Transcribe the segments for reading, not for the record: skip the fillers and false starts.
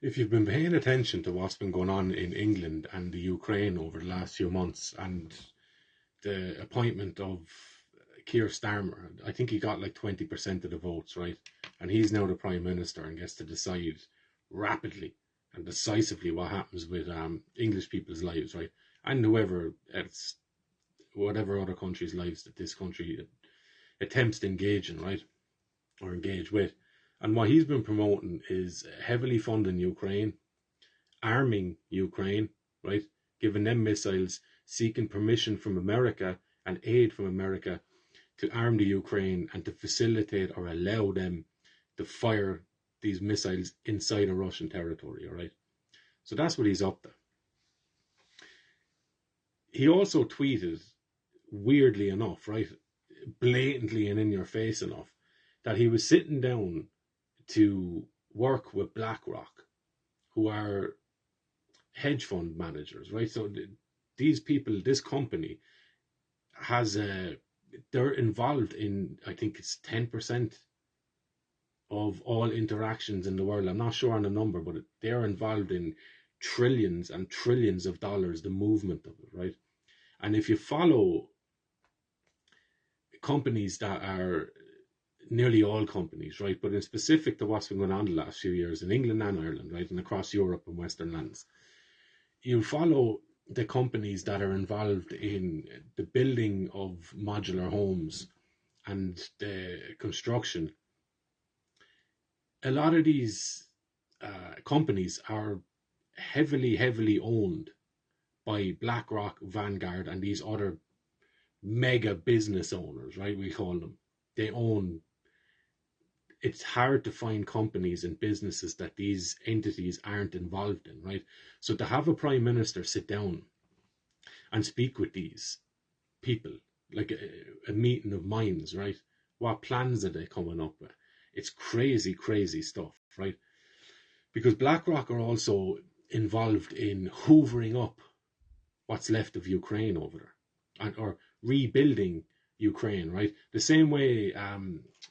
If you've been paying attention to what's been going on in England and the Ukraine over the last few months, and the appointment of Keir Starmer, I think he got like 20% of the votes, right? And he's now the Prime Minister and gets to decide rapidly and decisively what happens with English people's lives, right? And whatever other countries' lives that this country attempts to engage in, right? Or engage with. And what he's been promoting is heavily funding Ukraine, arming Ukraine, right? Giving them missiles, seeking permission from America and aid from America to arm the Ukraine and to facilitate or allow them to fire these missiles inside of Russian territory, all right? So that's what he's up to. He also tweeted, weirdly enough, right, blatantly and in your face enough, that he was sitting down to work with Blackrock, who are hedge fund managers, right? So these people, this company they're involved in, I think it's 10% of all interactions in the world. I'm not sure on the number, but they're involved in trillions and trillions of dollars, the movement of it, right? And if you follow companies that are nearly all companies, right, but in specific to what's been going on the last few years in England and Ireland, right, and across Europe and Western lands, you follow the companies that are involved in the building of modular homes and the construction. A lot of these companies are heavily owned by BlackRock, Vanguard, and these other mega business owners, right? We call them. They own. It's hard to find companies and businesses that these entities aren't involved in, right? So to have a prime minister sit down and speak with these people, like a meeting of minds, right? What plans are they coming up with? It's crazy stuff, right? Because BlackRock are also involved in hoovering up what's left of Ukraine over there, or rebuilding Ukraine, right? The same way,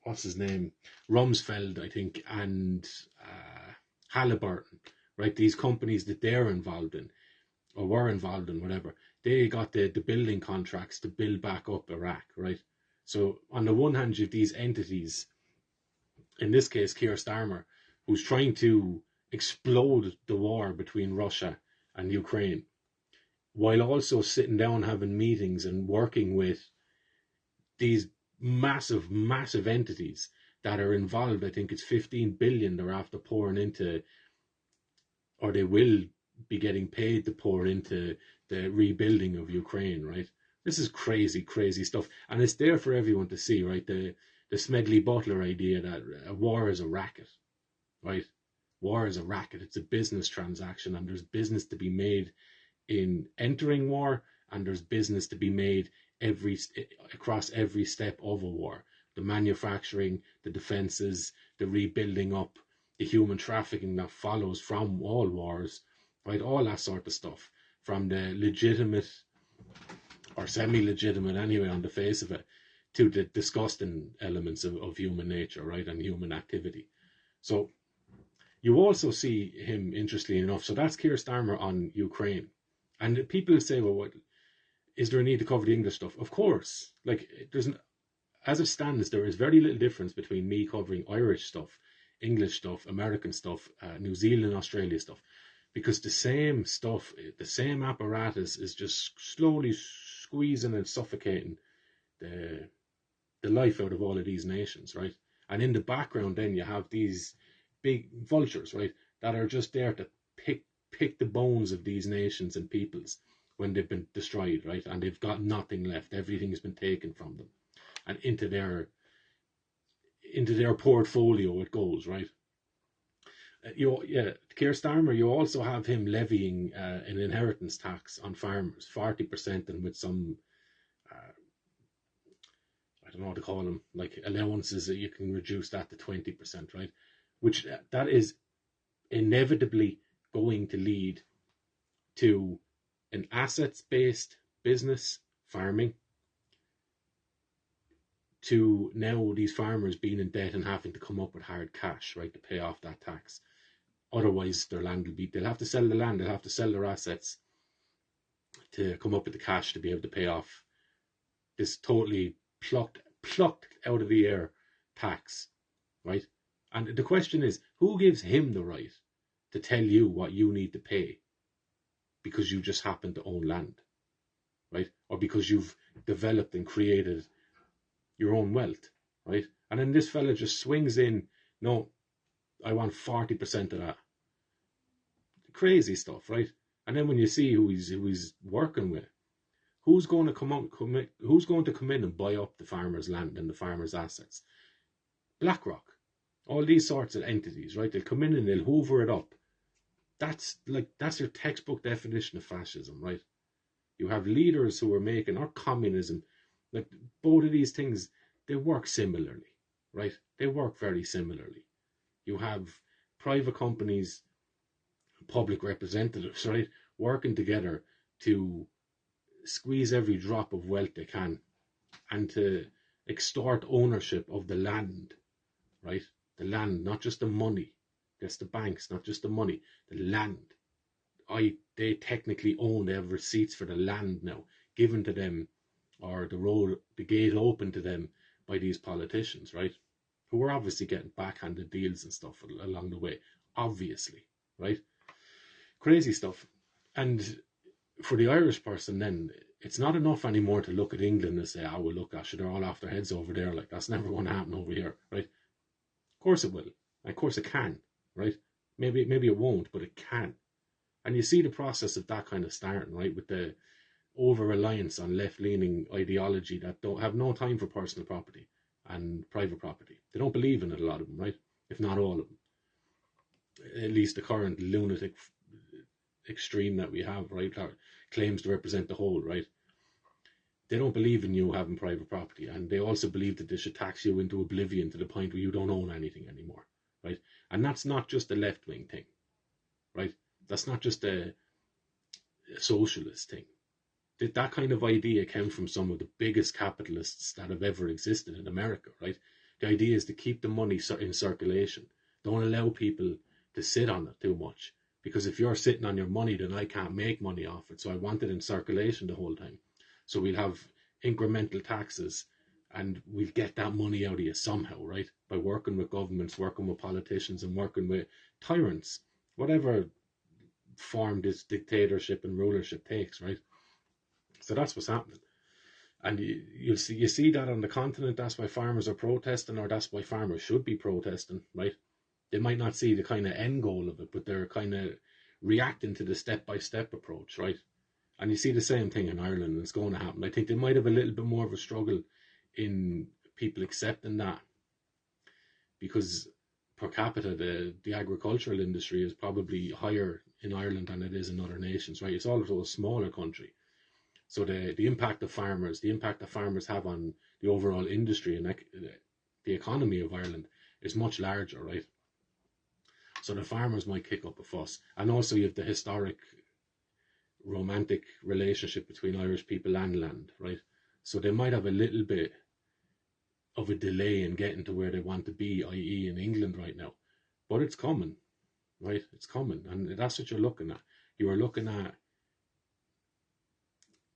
what's his name, Rumsfeld, I think, and Halliburton, right? These companies that they're involved in, or were involved in, whatever, they got the building contracts to build back up Iraq, right? So on the one hand, you have these entities, in this case, Keir Starmer, who's trying to explode the war between Russia and Ukraine, while also sitting down having meetings and working with these massive entities that are involved. I think it's 15 billion they're after pouring into, or they will be getting paid to pour into the rebuilding of Ukraine, right? This is crazy stuff. And it's there for everyone to see, right? The Smedley Butler idea that a war is a racket, right? War is a racket. It's a business transaction, and there's business to be made in entering war, and there's business to be made across every step of a war. The manufacturing, the defenses, the rebuilding up, the human trafficking that follows from all wars, right? All that sort of stuff, from the legitimate or semi-legitimate anyway on the face of it, to the disgusting elements of human nature, right, and human activity. So you also see him, interestingly enough, so that's Keir Starmer on Ukraine. And people say, well, what is there a need to cover the English stuff? Of course. Like, as it stands, there is very little difference between me covering Irish stuff, English stuff, American stuff, New Zealand, Australia stuff, because the same stuff, the same apparatus is just slowly squeezing and suffocating the life out of all of these nations, right? And in the background, then you have these big vultures, right, that are just there to pick the bones of these nations and peoples when they've been destroyed, right? And they've got nothing left. Everything has been taken from them, and into their portfolio it goes, right? Keir Starmer, you also have him levying an inheritance tax on farmers, 40%, and with some, I don't know what to call them, like allowances that you can reduce that to 20%, right? Which that is inevitably going to lead to an assets-based business, farming, to now these farmers being in debt and having to come up with hard cash, right, to pay off that tax. Otherwise, their land will be. They'll have to sell the land. They'll have to sell their assets to come up with the cash to be able to pay off this totally plucked out of the air tax, right? And the question is, who gives him the right to tell you what you need to pay because you just happen to own land, right? Or because you've developed and created your own wealth, right? And then this fella just swings in, no, I want 40% of that. Crazy stuff, right? And then when you see who he's working with, who's going to who's going to come in and buy up the farmer's land and the farmer's assets? Blackrock, all these sorts of entities, right? They'll come in and they'll hoover it up. That's your textbook definition of fascism, right? You have leaders who are making, or communism, like both of these things, they work similarly, right? They work very similarly. You have private companies, public representatives, right, working together to squeeze every drop of wealth they can and to extort ownership of the land, right? The land, not just the money. That's the banks, not just the money, the land. They technically own, they have receipts for the land now, given to them, or the gate open to them by these politicians, right? Who are obviously getting backhanded deals and stuff along the way, obviously, right? Crazy stuff. And for the Irish person, then it's not enough anymore to look at England and say, "Oh, well, look, gosh, they're all off their heads over there. Like that's never going to happen over here, right?" Of course it will. Of course it can, right? Maybe it won't, but it can. And you see the process of that kind of starting, right, with the over-reliance on left-leaning ideology that don't have no time for personal property and private property. They don't believe in it, a lot of them, right? If not all of them. At least the current lunatic extreme that we have, right, claims to represent the whole, right? They don't believe in you having private property, and they also believe that they should tax you into oblivion to the point where you don't own anything anymore, right? And that's not just a left-wing thing, right? That's not just a socialist thing. That kind of idea came from some of the biggest capitalists that have ever existed in America, right? The idea is to keep the money in circulation. Don't allow people to sit on it too much. Because if you're sitting on your money, then I can't make money off it. So I want it in circulation the whole time. So we'll have incremental taxes and we'll get that money out of you somehow, right? By working with governments, working with politicians, and working with tyrants, whatever form this dictatorship and rulership takes, right? So that's what's happening. And you see that on the continent. That's why farmers are protesting, or that's why farmers should be protesting, right? They might not see the kind of end goal of it, but they're kind of reacting to the step-by-step approach, right? And you see the same thing in Ireland, and it's going to happen. I think they might have a little bit more of a struggle in people accepting that, because per capita, the agricultural industry is probably higher in Ireland than it is in other nations, right? It's also a smaller country. So the impact of farmers, have on the overall industry and the economy of Ireland is much larger, right? So the farmers might kick up a fuss. And also you have the historic romantic relationship between Irish people and land, right? So they might have a little bit of a delay in getting to where they want to be, i.e. in England right now. But it's coming, right? It's coming. And that's what you're looking at. You are looking at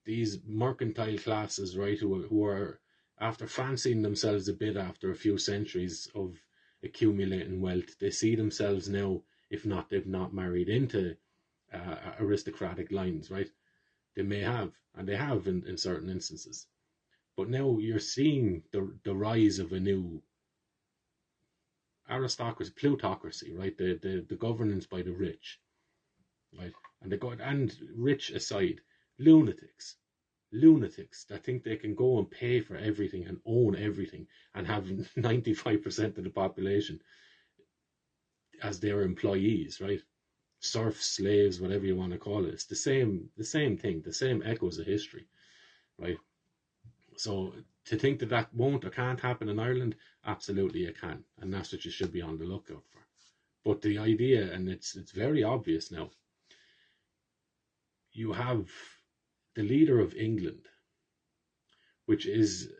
these mercantile classes, right, who are, after fancying themselves a bit after a few centuries of accumulating wealth, they see themselves now, if not, they've not married into aristocratic lines, right? They may have, and they have in certain instances. But now you're seeing the rise of a new aristocracy, plutocracy, right? The governance by the rich, right? And rich aside, lunatics that think they can go and pay for everything and own everything and have 95% of the population as their employees, right? Serfs, slaves, whatever you want to call it. It's the same thing, the same echoes of history, right? So to think that won't or can't happen in Ireland, absolutely it can, and that's what you should be on the lookout for. But the idea, and it's very obvious now, you have the leader of England, which is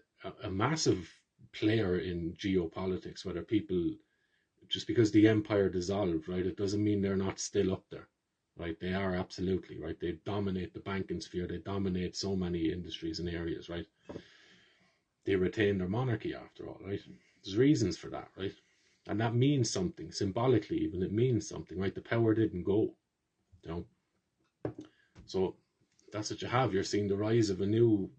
a massive player in geopolitics, whether people just because the empire dissolved, right, it doesn't mean they're not still up there, right? They are absolutely, right? They dominate the banking sphere. They dominate so many industries and areas, right? They retain their monarchy after all, right? There's reasons for that, right? And that means something symbolically. Even it means something, right? The power didn't go, you know. So that's what you have. You're seeing the rise of a new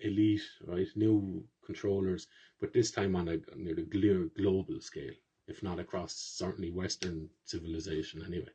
elite, right? New controllers, but this time on a global scale, if not across certainly Western civilization anyway.